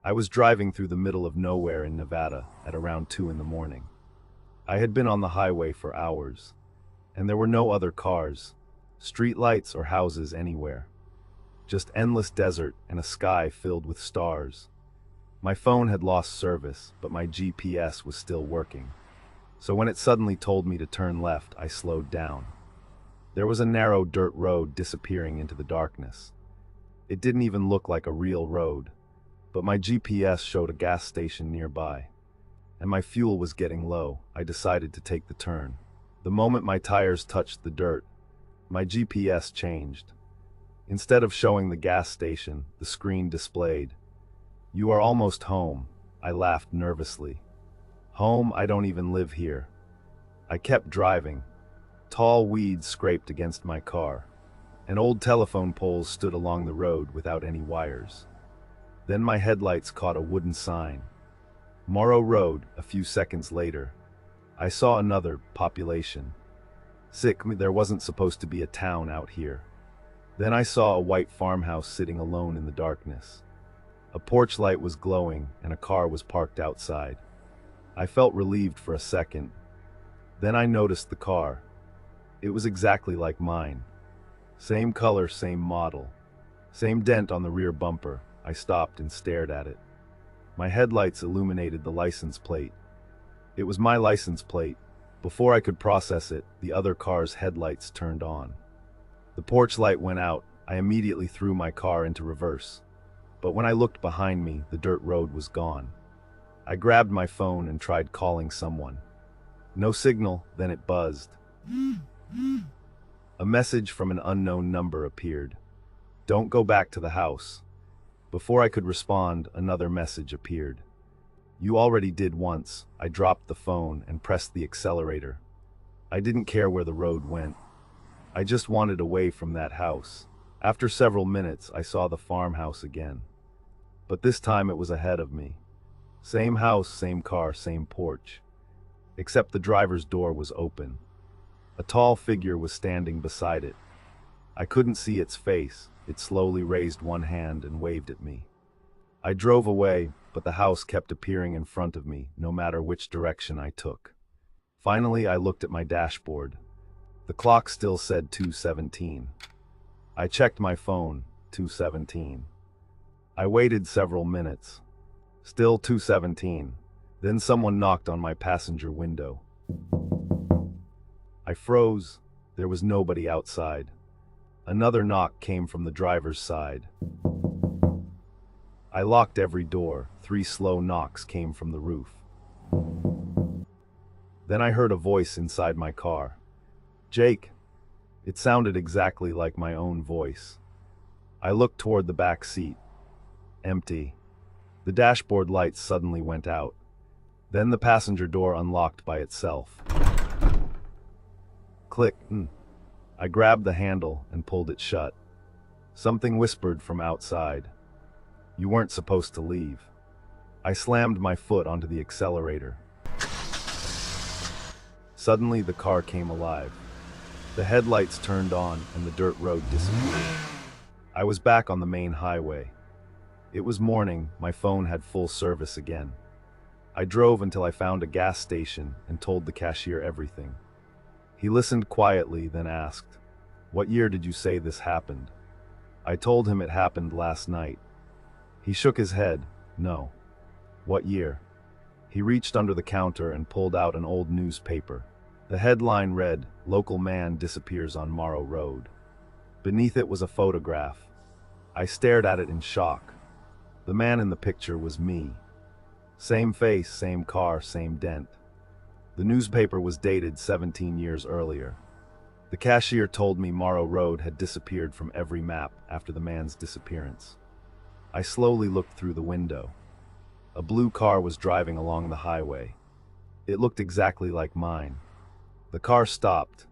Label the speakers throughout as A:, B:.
A: I was driving through the middle of nowhere in Nevada at around 2 in the morning. I had been on the highway for hours, and there were no other cars, street lights or houses anywhere. Just endless desert and a sky filled with stars. My phone had lost service, but my GPS was still working. So when it suddenly told me to turn left, I slowed down. There was a narrow dirt road disappearing into the darkness. It didn't even look like a real road, but my GPS showed a gas station nearby. And my fuel was getting low. I decided to take the turn. The moment my tires touched the dirt, my GPS changed. Instead of showing the gas station, the screen displayed, "You are almost home." I laughed nervously. Home? I don't even live here. I kept driving. Tall weeds scraped against my car, and old telephone poles stood along the road without any wires. Then my headlights caught a wooden sign. Morrow Road. A few seconds later, I saw another population. There wasn't supposed to be a town out here. Then I saw a white farmhouse sitting alone in the darkness. A porch light was glowing and a car was parked outside. I felt relieved for a second. Then I noticed the car. It was exactly like mine. Same color, same model, same dent on the rear bumper. I stopped and stared at it. My headlights illuminated the license plate. It was my license plate. Before I could process it, the other car's headlights turned on. The porch light went out. I immediately threw my car into reverse. But when I looked behind me, the dirt road was gone. I grabbed my phone and tried calling someone. No signal, then it buzzed. A message from an unknown number appeared. "Don't go back to the house." Before I could respond, another message appeared. "You already did once." I dropped the phone and pressed the accelerator. I didn't care where the road went. I just wanted away from that house. After several minutes, I saw the farmhouse again. But this time it was ahead of me. Same house, same car, same porch. Except the driver's door was open. A tall figure was standing beside it. I couldn't see its face. It slowly raised one hand and waved at me. I drove away, but the house kept appearing in front of me, no matter which direction I took. Finally, I looked at my dashboard. The clock still said 2:17. I checked my phone, 2:17. I waited several minutes. Still 2:17. Then someone knocked on my passenger window. I froze. There was nobody outside. Another knock came from the driver's side. I locked every door. 3 slow knocks came from the roof. Then I heard a voice inside my car. "Jake." It sounded exactly like my own voice. I looked toward the back seat. Empty. The dashboard lights suddenly went out. Then the passenger door unlocked by itself. Click. I grabbed the handle and pulled it shut. Something whispered from outside. "You weren't supposed to leave." I slammed my foot onto the accelerator. Suddenly the car came alive. The headlights turned on and the dirt road disappeared. I was back on the main highway. It was morning. My phone had full service again. I drove until I found a gas station and told the cashier everything. He listened quietly, then asked, "What year did you say this happened?" I told him it happened last night. He shook his head. "No." "What year?" He reached under the counter and pulled out an old newspaper. The headline read, "Local man disappears on Morrow Road." Beneath it was a photograph. I stared at it in shock. The man in the picture was me. Same face, same car, same dent. The newspaper was dated 17 years earlier. The cashier told me Morrow Road had disappeared from every map after the man's disappearance. I slowly looked through the window. A blue car was driving along the highway. It looked exactly like mine. The car stopped.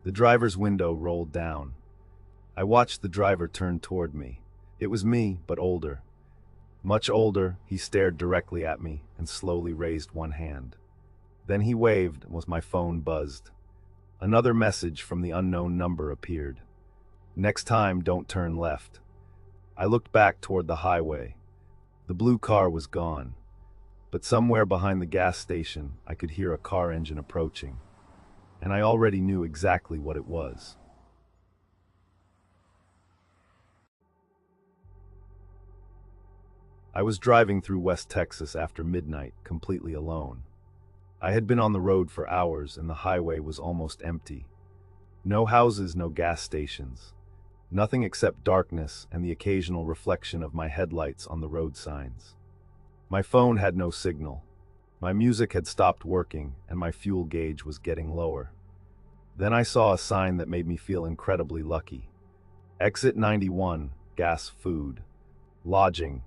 A: The driver's window rolled down. I watched the driver turn toward me. It was me, but older. Much older. He stared directly at me and slowly raised one hand. Then he waved, and my phone buzzed. Another message from the unknown number appeared. "Next time, don't turn left." I looked back toward the highway. The blue car was gone, but somewhere behind the gas station I could hear a car engine approaching, and I already knew exactly what it was. I was driving through West Texas after midnight, completely alone. I had been on the road for hours and the highway was almost empty. No houses, no gas stations. Nothing except darkness and the occasional reflection of my headlights on the road signs. My phone had no signal. My music had stopped working and my fuel gauge was getting lower. Then I saw a sign that made me feel incredibly lucky. Exit 91, gas, food, lodging.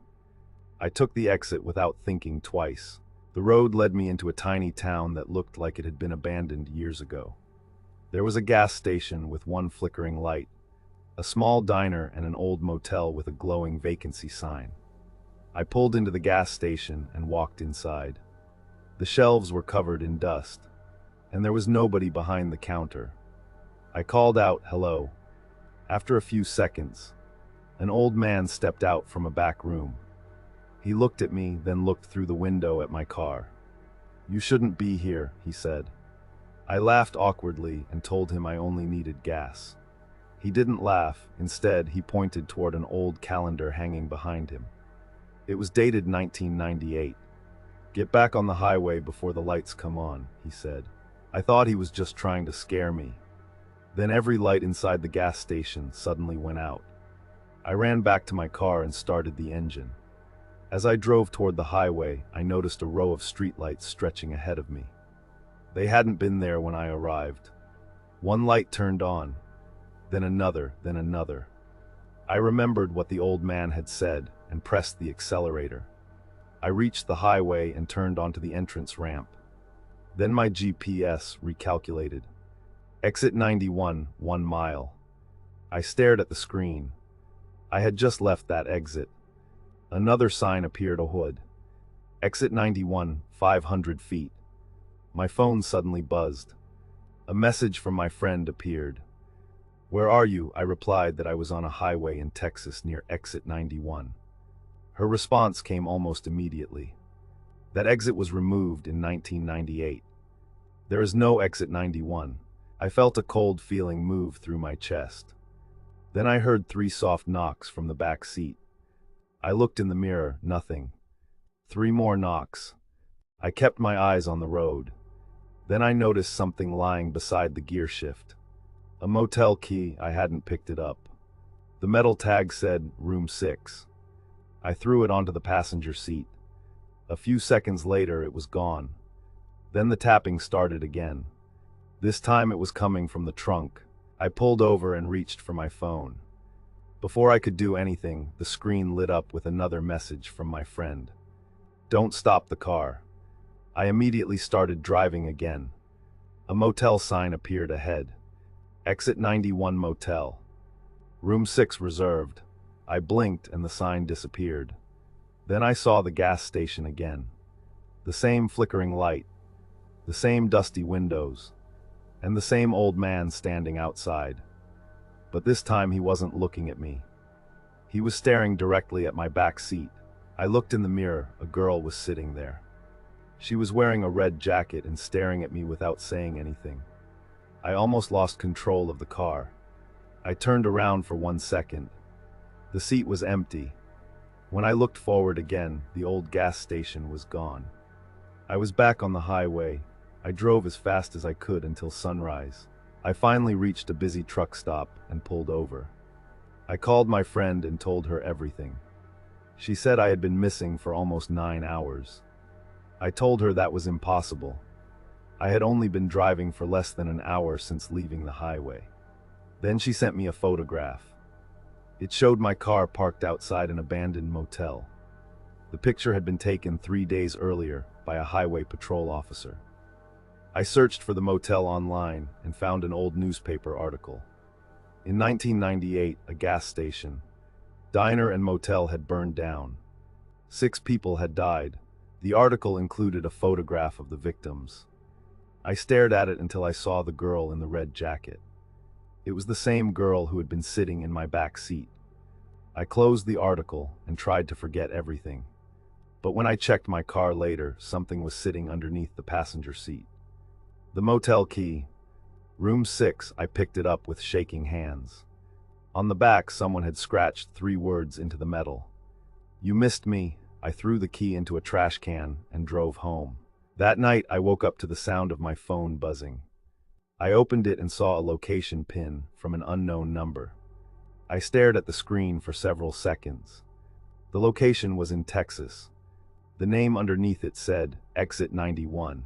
A: I took the exit without thinking twice. The road led me into a tiny town that looked like it had been abandoned years ago. There was a gas station with one flickering light, a small diner and an old motel with a glowing vacancy sign. I pulled into the gas station and walked inside. The shelves were covered in dust, and there was nobody behind the counter. I called out, "Hello." After a few seconds, an old man stepped out from a back room. He looked at me, then looked through the window at my car. "You shouldn't be here," he said. I laughed awkwardly and told him I only needed gas. He didn't laugh. Instead, he pointed toward an old calendar hanging behind him. It was dated 1998. "Get back on the highway before the lights come on," he said. I thought he was just trying to scare me. Then every light inside the gas station suddenly went out. I ran back to my car and started the engine. As I drove toward the highway, I noticed a row of streetlights stretching ahead of me. They hadn't been there when I arrived. One light turned on, then another, then another. I remembered what the old man had said and pressed the accelerator. I reached the highway and turned onto the entrance ramp. Then my GPS recalculated. Exit 91, 1 mile. I stared at the screen. I had just left that exit. Another sign appeared ahead. Exit 91, 500 feet. My phone suddenly buzzed. A message from my friend appeared. "Where are you?" I replied that I was on a highway in Texas near exit 91. Her response came almost immediately. That exit was removed in 1998. There is no exit 91. I felt a cold feeling move through my chest. Then I heard 3 soft knocks from the back seat. I looked in the mirror, nothing. 3 more knocks. I kept my eyes on the road. Then I noticed something lying beside the gear shift. A motel key. I hadn't picked it up. The metal tag said, "Room 6. I threw it onto the passenger seat. A few seconds later, it was gone. Then the tapping started again. This time it was coming from the trunk. I pulled over and reached for my phone. Before I could do anything, the screen lit up with another message from my friend. "Don't stop the car." I immediately started driving again. A motel sign appeared ahead. Exit 91 motel. Room 6 reserved. I blinked and the sign disappeared. Then I saw the gas station again. The same flickering light, the same dusty windows, and the same old man standing outside. But this time he wasn't looking at me. He was staring directly at my back seat. I looked in the mirror. A girl was sitting there. She was wearing a red jacket and staring at me without saying anything. I almost lost control of the car. I turned around for 1 second. The seat was empty. When I looked forward again, the old gas station was gone. I was back on the highway. I drove as fast as I could until sunrise. I finally reached a busy truck stop and pulled over. I called my friend and told her everything. She said I had been missing for almost 9 hours. I told her that was impossible. I had only been driving for less than an hour since leaving the highway. Then she sent me a photograph. It showed my car parked outside an abandoned motel. The picture had been taken 3 days earlier by a highway patrol officer. I searched for the motel online and found an old newspaper article. In 1998, a gas station, diner and motel had burned down. 6 people had died. The article included a photograph of the victims. I stared at it until I saw the girl in the red jacket. It was the same girl who had been sitting in my back seat. I closed the article and tried to forget everything. But when I checked my car later, something was sitting underneath the passenger seat. The motel key. Room 6, I picked it up with shaking hands. On the back, someone had scratched 3 words into the metal. "You missed me." I threw the key into a trash can and drove home. That night, I woke up to the sound of my phone buzzing. I opened it and saw a location pin from an unknown number. I stared at the screen for several seconds. The location was in Texas. The name underneath it said, Exit 91.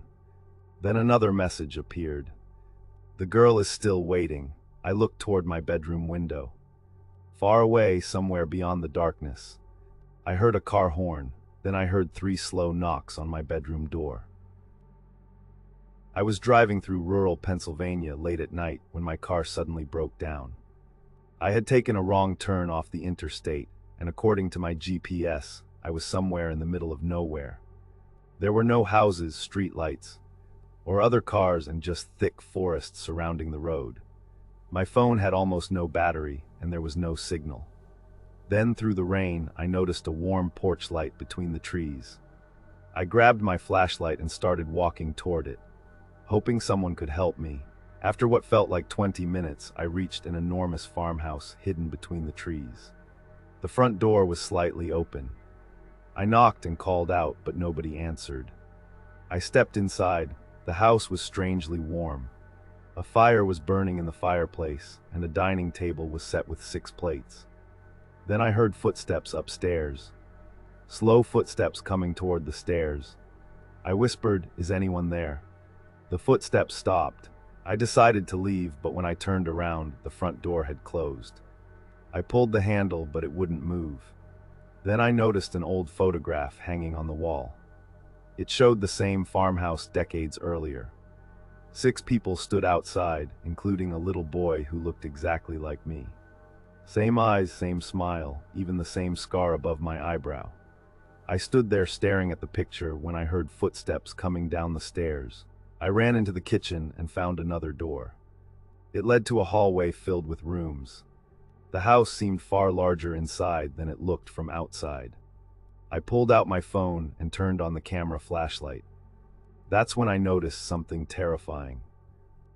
A: Then another message appeared. "The girl is still waiting." I looked toward my bedroom window. Far away, somewhere beyond the darkness, I heard a car horn. Then I heard 3 slow knocks on my bedroom door. I was driving through rural Pennsylvania late at night when my car suddenly broke down. I had taken a wrong turn off the interstate, and according to my GPS, I was somewhere in the middle of nowhere. There were no houses, street lights, or other cars, and just thick forest surrounding the road. My phone had almost no battery, and there was no signal. Then, through the rain, I noticed a warm porch light between the trees. I grabbed my flashlight and started walking toward it, hoping someone could help me. After what felt like 20 minutes, I reached an enormous farmhouse hidden between the trees. The front door was slightly open. I knocked and called out, but nobody answered. I stepped inside. The house was strangely warm. A fire was burning in the fireplace, and a dining table was set with 6 plates. Then I heard footsteps upstairs. Slow footsteps coming toward the stairs. I whispered, "Is anyone there?" The footsteps stopped. I decided to leave, but when I turned around, the front door had closed. I pulled the handle, but it wouldn't move. Then I noticed an old photograph hanging on the wall. It showed the same farmhouse decades earlier. 6 people stood outside, including a little boy who looked exactly like me. Same eyes, same smile, even the same scar above my eyebrow. I stood there staring at the picture when I heard footsteps coming down the stairs. I ran into the kitchen and found another door. It led to a hallway filled with rooms. The house seemed far larger inside than it looked from outside. I pulled out my phone and turned on the camera flashlight. That's when I noticed something terrifying.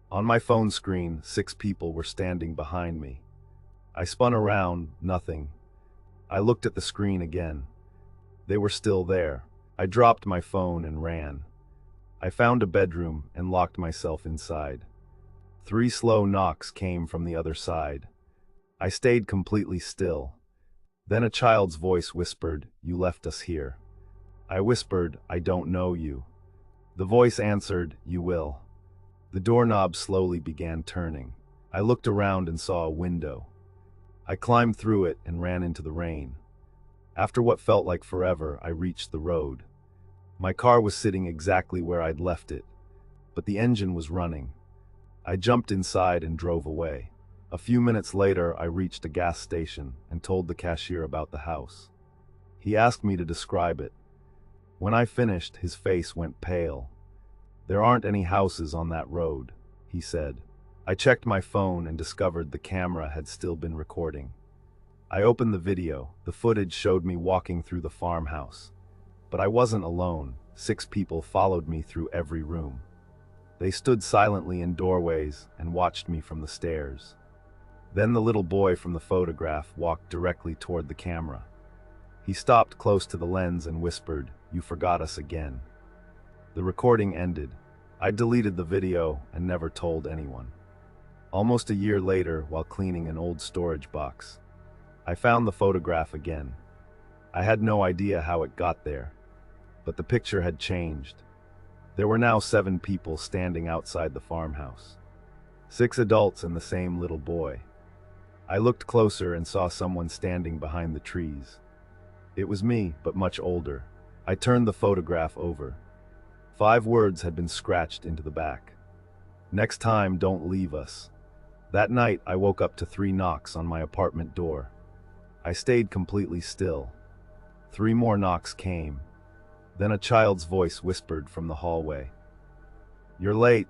A: On my phone screen, 6 people were standing behind me. I spun around, nothing. I looked at the screen again. They were still there. I dropped my phone and ran. I found a bedroom and locked myself inside. 3 slow knocks came from the other side. I stayed completely still. Then a child's voice whispered, "You left us here." I whispered, "I don't know you." The voice answered, "You will." The doorknob slowly began turning. I looked around and saw a window. I climbed through it and ran into the rain. After what felt like forever, I reached the road. My car was sitting exactly where I'd left it, but the engine was running. I jumped inside and drove away. A few minutes later, I reached a gas station and told the cashier about the house. He asked me to describe it. When I finished, his face went pale. "There aren't any houses on that road," he said. I checked my phone and discovered the camera had still been recording. I opened the video. The footage showed me walking through the farmhouse. But I wasn't alone. 6 people followed me through every room. They stood silently in doorways and watched me from the stairs. Then the little boy from the photograph walked directly toward the camera. He stopped close to the lens and whispered, "You forgot us again." The recording ended. I deleted the video and never told anyone. Almost a year later, while cleaning an old storage box, I found the photograph again. I had no idea how it got there, but the picture had changed. There were now 7 people standing outside the farmhouse. 6 adults and the same little boy. I looked closer and saw someone standing behind the trees. It was me, but much older. I turned the photograph over. 5 words had been scratched into the back. "Next time, don't leave us." That night, I woke up to 3 knocks on my apartment door. I stayed completely still. 3 more knocks came. Then a child's voice whispered from the hallway. "You're late."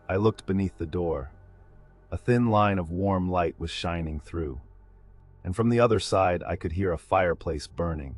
A: I looked beneath the door. A thin line of warm light was shining through, and from the other side I could hear a fireplace burning.